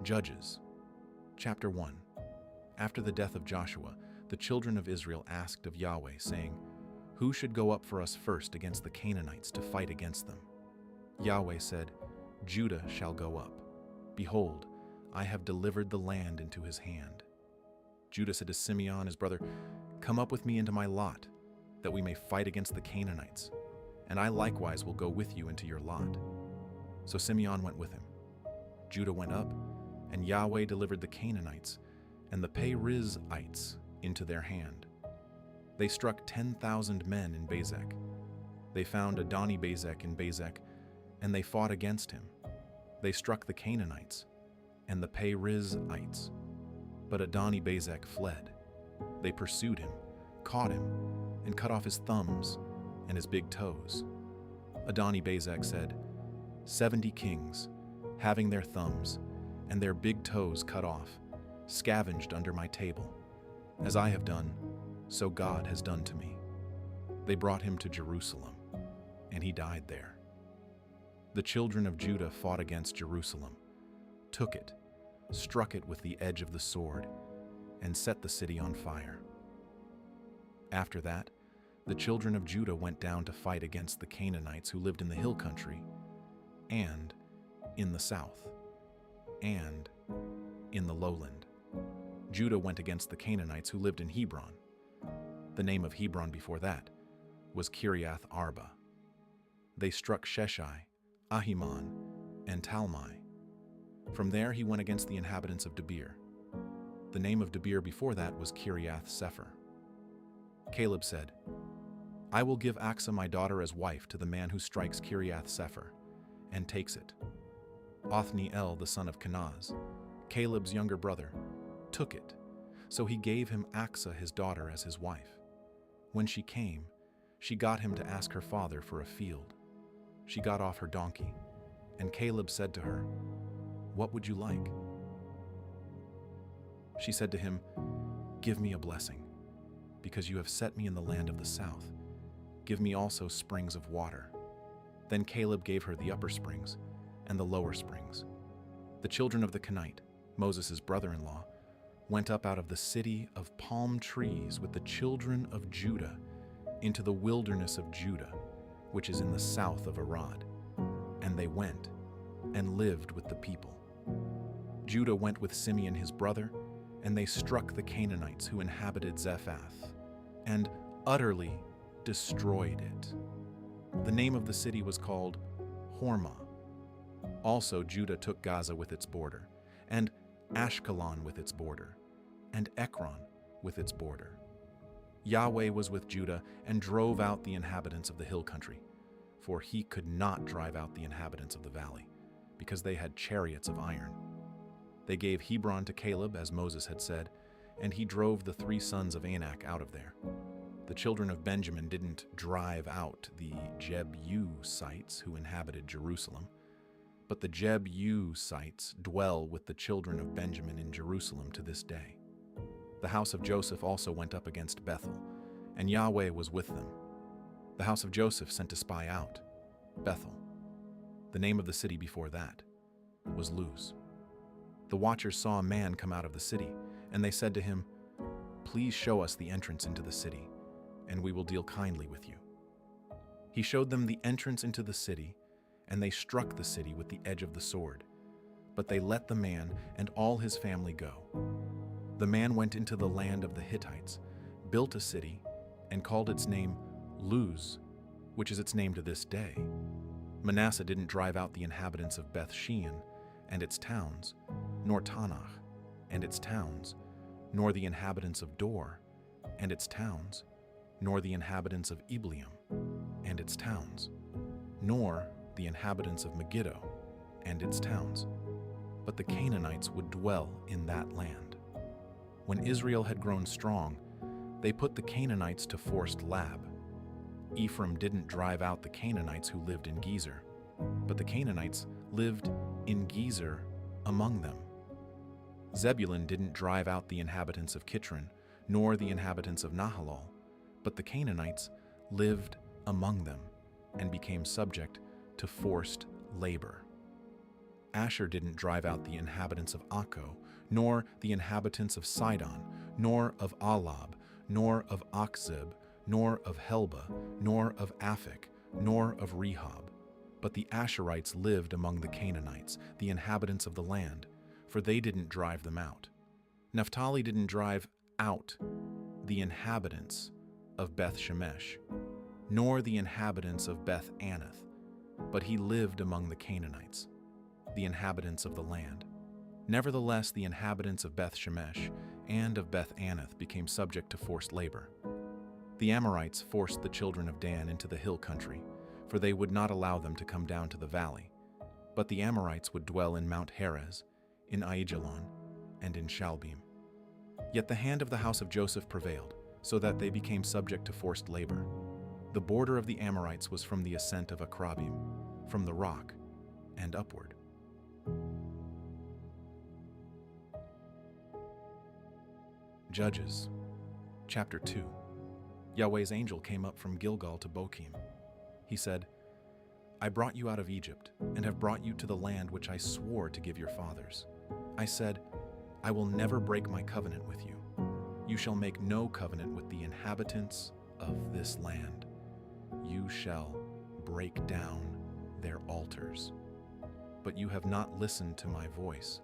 Judges, chapter 1. After the death of Joshua, the children of Israel asked of Yahweh, saying, "Who should go up for us first against the Canaanites to fight against them?" Yahweh said, "Judah shall go up. Behold, I have delivered the land into his hand." Judah said to Simeon his brother, "Come up with me into my lot, that we may fight against the Canaanites, and I likewise will go with you into your lot." So Simeon went with him. Judah went up, and Yahweh delivered the Canaanites and the Perizzites into their hand. They struck 10,000 men in Bezek. They found Adoni-Bezek in Bezek, and they fought against him. They struck the Canaanites and the Perizzites, but Adoni-Bezek fled. They pursued him, caught him, and cut off his thumbs and his big toes. Adoni-Bezek said, 70 kings, having their thumbs and their big toes cut off, scavenged under my table. As I have done, so God has done to me. They brought him to Jerusalem, and he died there. The children of Judah fought against Jerusalem, took it, struck it with the edge of the sword, and set the city on fire. After that, the children of Judah went down to fight against the Canaanites who lived in the hill country, and in the south, and in the lowland. Judah went against the Canaanites who lived in Hebron. The name of Hebron before that was Kiriath Arba. They struck Sheshai, Ahiman, and Talmai. From there he went against the inhabitants of Debir. The name of Debir before that was Kiriath Sepher. Caleb said, "I will give Achsah my daughter as wife to the man who strikes Kiriath Sepher, and takes it." Othniel, the son of Kenaz, Caleb's younger brother, took it, so he gave him Achsah his daughter as his wife. When she came, she got him to ask her father for a field. She got off her donkey, and Caleb said to her, "What would you like?" She said to him, "Give me a blessing, because you have set me in the land of the south. Give me also springs of water." Then Caleb gave her the upper springs and the lower springs. The children of the Kenite, Moses' brother-in-law, went up out of the city of palm trees with the children of Judah into the wilderness of Judah, which is in the south of Arad. And they went and lived with the people. Judah went with Simeon his brother, and they struck the Canaanites who inhabited Zephath, and utterly destroyed it. The name of the city was called Hormah. Also Judah took Gaza with its border, and Ashkelon with its border, and Ekron with its border. Yahweh was with Judah and drove out the inhabitants of the hill country, for he could not drive out the inhabitants of the valley, because they had chariots of iron. They gave Hebron to Caleb, as Moses had said, and he drove the 3 sons of Anak out of there. The children of Benjamin didn't drive out the Jebusites who inhabited Jerusalem, but the Jebusites dwell with the children of Benjamin in Jerusalem to this day. The house of Joseph also went up against Bethel, and Yahweh was with them. The house of Joseph sent to spy out Bethel. The name of the city before that was Luz. The watchers saw a man come out of the city, and they said to him, "Please show us the entrance into the city, and we will deal kindly with you." He showed them the entrance into the city, and they struck the city with the edge of the sword. But they let the man and all his family go. The man went into the land of the Hittites, built a city, and called its name Luz, which is its name to this day. Manasseh didn't drive out the inhabitants of Beth Shean and its towns, nor Tanach and its towns, nor the inhabitants of Dor and its towns, nor the inhabitants of Ibleam and its towns, nor the inhabitants of Megiddo and its towns, but the Canaanites would dwell in that land. When Israel had grown strong, they put the Canaanites to forced lab. Ephraim didn't drive out the Canaanites who lived in Gezer, but the Canaanites lived in Gezer among them. Zebulun didn't drive out the inhabitants of Kitron, nor the inhabitants of Nahalol, but the Canaanites lived among them and became subject to forced labor. Asher didn't drive out the inhabitants of Akko, nor the inhabitants of Sidon, nor of Alab, nor of Akzib, nor of Helba, nor of Aphik, nor of Rehob. But the Asherites lived among the Canaanites, the inhabitants of the land, for they didn't drive them out. Naphtali didn't drive out the inhabitants of Beth Shemesh, nor the inhabitants of Beth Anath, but he lived among the Canaanites, the inhabitants of the land. Nevertheless, the inhabitants of Beth Shemesh and of Beth Anath became subject to forced labor. The Amorites forced the children of Dan into the hill country, for they would not allow them to come down to the valley. But the Amorites would dwell in Mount Heres, in Aijalon, and in Shalbim. Yet the hand of the house of Joseph prevailed, so that they became subject to forced labor. The border of the Amorites was from the ascent of Akrabim, from the rock, and upward. Judges, chapter 2. Yahweh's angel came up from Gilgal to Bokim. He said, I brought you out of Egypt, and have brought you to the land which I swore to give your fathers. I said, I will never break my covenant with you. You shall make no covenant with the inhabitants of this land. You shall break down their altars. But you have not listened to my voice.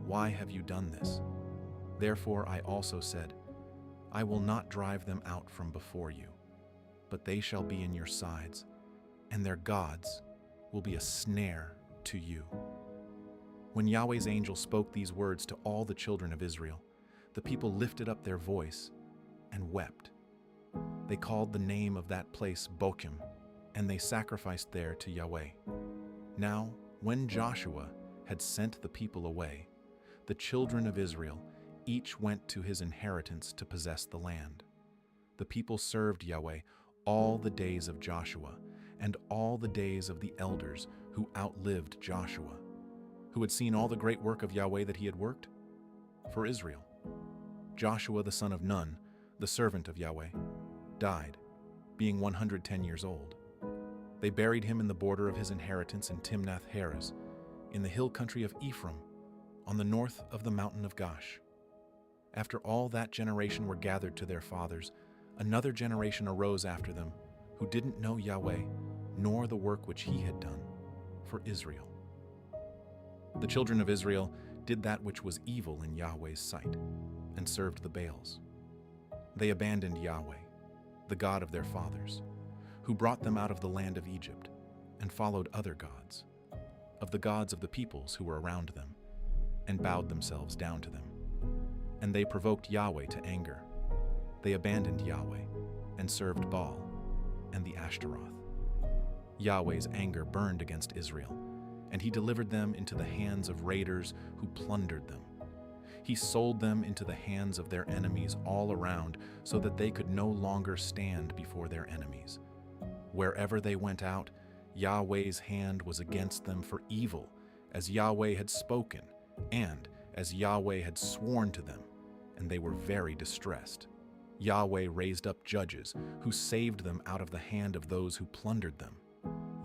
Why have you done this? Therefore I also said, I will not drive them out from before you, but they shall be in your sides, and their gods will be a snare to you. When Yahweh's angel spoke these words to all the children of Israel, the people lifted up their voice and wept. They called the name of that place Bokim, and they sacrificed there to Yahweh. Now, when Joshua had sent the people away, the children of Israel each went to his inheritance to possess the land. The people served Yahweh all the days of Joshua and all the days of the elders who outlived Joshua, who had seen all the great work of Yahweh that he had worked for Israel. Joshua the son of Nun, the servant of Yahweh, died, being 110 years old. They buried him in the border of his inheritance in Timnath-Heres, in the hill country of Ephraim, on the north of the mountain of Gash. After all that generation were gathered to their fathers, another generation arose after them, who didn't know Yahweh, nor the work which he had done for Israel. The children of Israel did that which was evil in Yahweh's sight, and served the Baals. They abandoned Yahweh, the God of their fathers, who brought them out of the land of Egypt, and followed other gods, of the gods of the peoples who were around them, and bowed themselves down to them. And they provoked Yahweh to anger. They abandoned Yahweh, and served Baal and the Ashtaroth. Yahweh's anger burned against Israel, and he delivered them into the hands of raiders who plundered them. He sold them into the hands of their enemies all around, so that they could no longer stand before their enemies. Wherever they went out, Yahweh's hand was against them for evil, as Yahweh had spoken, and as Yahweh had sworn to them, and they were very distressed. Yahweh raised up judges who saved them out of the hand of those who plundered them.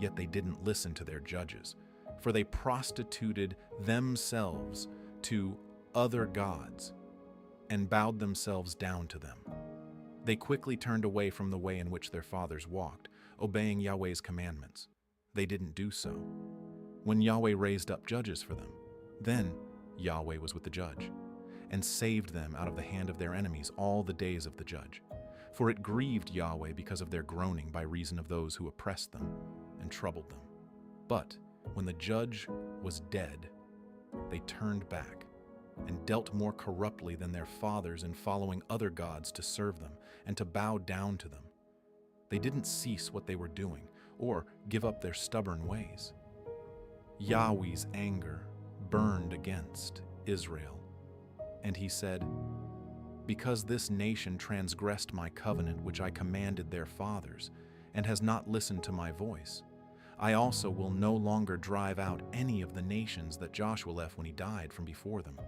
Yet they didn't listen to their judges, for they prostituted themselves to other gods and bowed themselves down to them. They quickly turned away from the way in which their fathers walked, obeying Yahweh's commandments. They didn't do so. When Yahweh raised up judges for them, then Yahweh was with the judge, and saved them out of the hand of their enemies all the days of the judge. For it grieved Yahweh because of their groaning by reason of those who oppressed them and troubled them. But when the judge was dead, they turned back and dealt more corruptly than their fathers in following other gods to serve them and to bow down to them. They didn't cease what they were doing or give up their stubborn ways. Yahweh's anger burned against Israel, and he said, because this nation transgressed my covenant which I commanded their fathers, and has not listened to my voice, I also will no longer drive out any of the nations that Joshua left when he died from before them,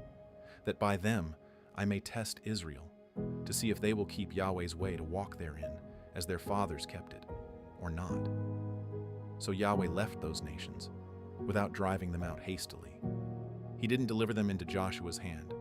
that by them I may test Israel, to see if they will keep Yahweh's way to walk therein, as their fathers kept it, or not. So Yahweh left those nations, without driving them out hastily. He didn't deliver them into Joshua's hand,